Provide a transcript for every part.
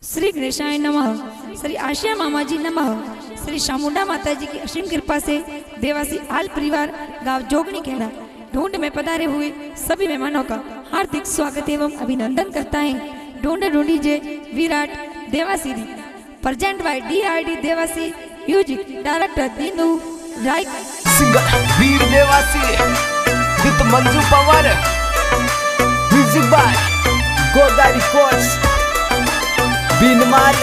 श्री गणेशाय नमः, श्री आशिया मामा जी नमः, श्री शामुंडा माता जी की असीम कृपा से देवासी आल परिवार गांव जोगनी खेड़ा ढूंढ में पधारे हुए सभी मेहमानों का हार्दिक स्वागत एवं अभिनंदन करता है। ढूंढ ढूंढी जे Virat Dewasi present by DRD Dewasi music director Dinu Rai singer Veer Dewasi with Manju Pawar music by Godari कोच बीनमाल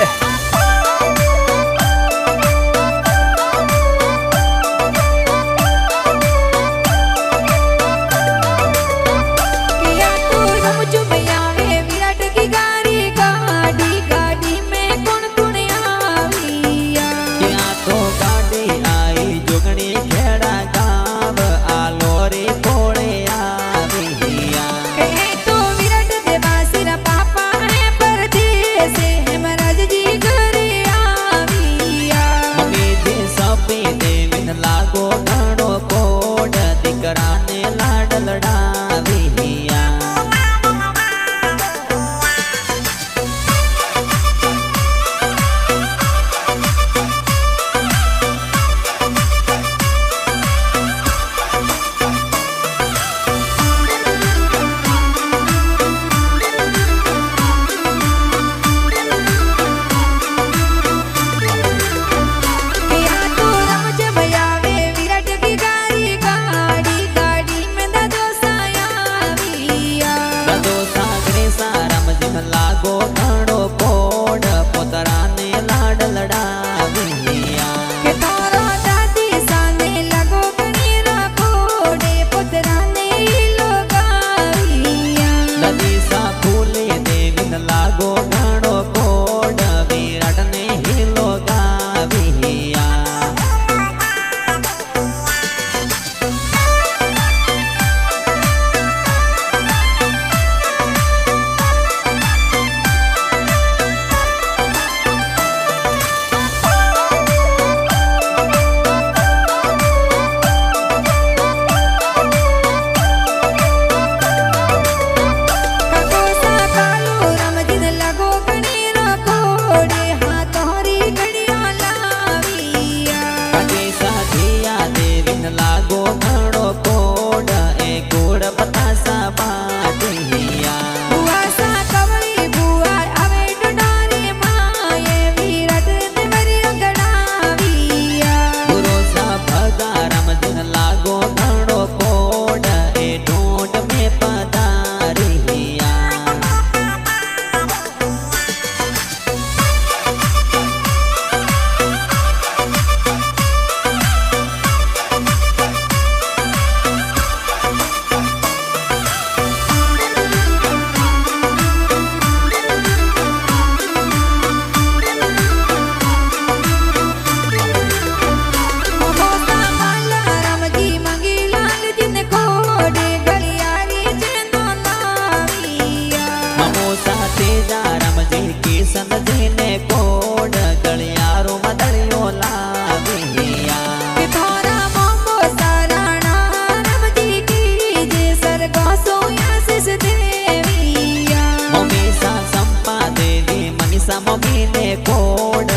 मम्मी ने कोड